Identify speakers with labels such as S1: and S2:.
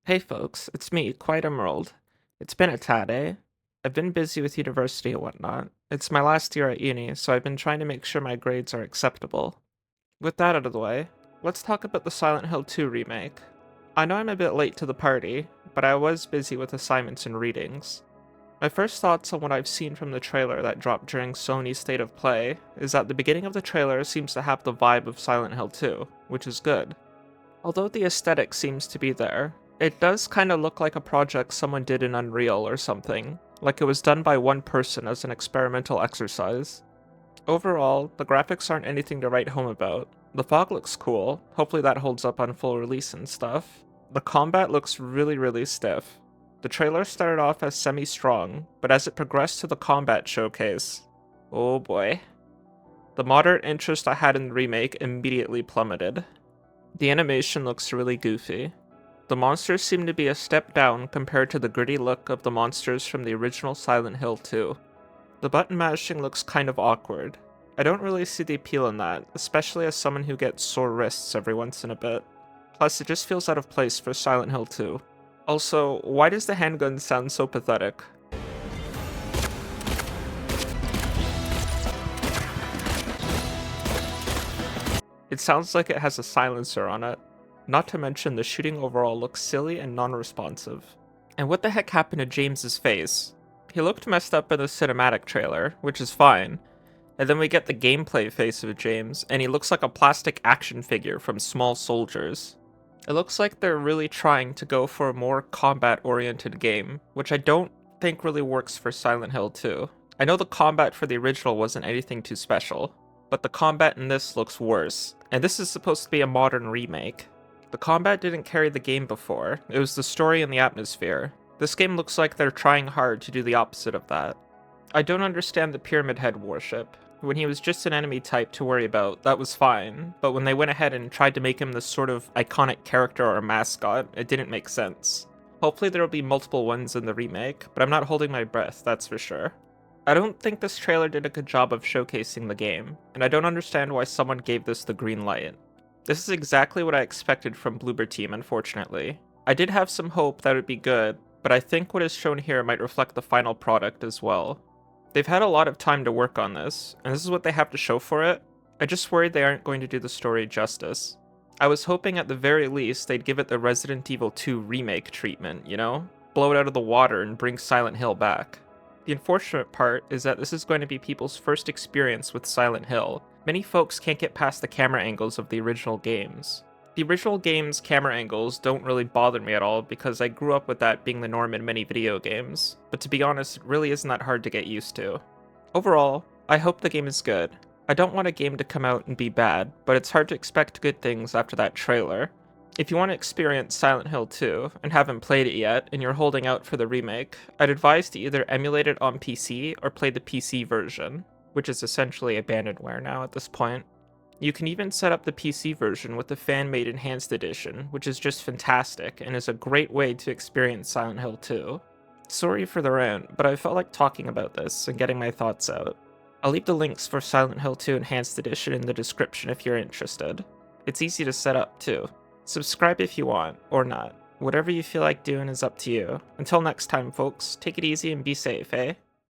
S1: Hey folks, it's me, Quiet Emerald. It's been a tad, eh? I've been busy with university and whatnot. It's my last year at uni, so I've been trying to make sure my grades are acceptable. With that out of the way, let's talk about the Silent Hill 2 remake. I know I'm a bit late to the party, but I was busy with assignments and readings. My first thoughts on what I've seen from the trailer that dropped during Sony's State of Play is that the beginning of the trailer seems to have the vibe of Silent Hill 2, which is good. Although the aesthetic seems to be there, it does kinda look like a project someone did in Unreal or something, like it was done by one person as an experimental exercise. Overall, the graphics aren't anything to write home about. The fog looks cool, hopefully that holds up on full release and stuff. The combat looks really stiff. The trailer started off as semi-strong, but as it progressed to the combat showcase, oh boy. The moderate interest I had in the remake immediately plummeted. The animation looks really goofy. The monsters seem to be a step down compared to the gritty look of the monsters from the original Silent Hill 2. The button mashing looks kind of awkward. I don't really see the appeal in that, especially as someone who gets sore wrists every once in a bit. Plus, it just feels out of place for Silent Hill 2. Also, why does the handgun sound so pathetic? It sounds like it has a silencer on it. Not to mention the shooting overall looks silly and non-responsive. And what the heck happened to James's face? He looked messed up in the cinematic trailer, which is fine. And then we get the gameplay face of James, and he looks like a plastic action figure from Small Soldiers. It looks like they're really trying to go for a more combat-oriented game, which I don't think really works for Silent Hill 2. I know the combat for the original wasn't anything too special, but the combat in this looks worse, and this is supposed to be a modern remake. The combat didn't carry the game before, it was the story and the atmosphere. This game looks like they're trying hard to do the opposite of that. I don't understand the Pyramid Head worship. When he was just an enemy type to worry about, that was fine, but when they went ahead and tried to make him this sort of iconic character or mascot, it didn't make sense. Hopefully there will be multiple ones in the remake, but I'm not holding my breath, that's for sure. I don't think this trailer did a good job of showcasing the game, and I don't understand why someone gave this the green light. This is exactly what I expected from Bloober Team, unfortunately. I did have some hope that it would be good, but I think what is shown here might reflect the final product as well. They've had a lot of time to work on this, and this is what they have to show for it. I just worried they aren't going to do the story justice. I was hoping at the very least they'd give it the Resident Evil 2 remake treatment, you know? Blow it out of the water and bring Silent Hill back. The unfortunate part is that this is going to be people's first experience with Silent Hill. Many folks can't get past the camera angles of the original games. The original games' camera angles don't really bother me at all because I grew up with that being the norm in many video games, but to be honest, it really isn't that hard to get used to. Overall, I hope the game is good. I don't want a game to come out and be bad, but it's hard to expect good things after that trailer. If you want to experience Silent Hill 2 and haven't played it yet and you're holding out for the remake, I'd advise to either emulate it on PC or play the PC version, which is essentially abandonware now at this point. You can even set up the PC version with the fan-made enhanced edition, which is just fantastic and is a great way to experience Silent Hill 2. Sorry for the rant, but I felt like talking about this and getting my thoughts out. I'll leave the links for Silent Hill 2 Enhanced Edition in the description if you're interested. It's easy to set up too. Subscribe if you want, or not. Whatever you feel like doing is up to you. Until next time folks, take it easy and be safe, eh?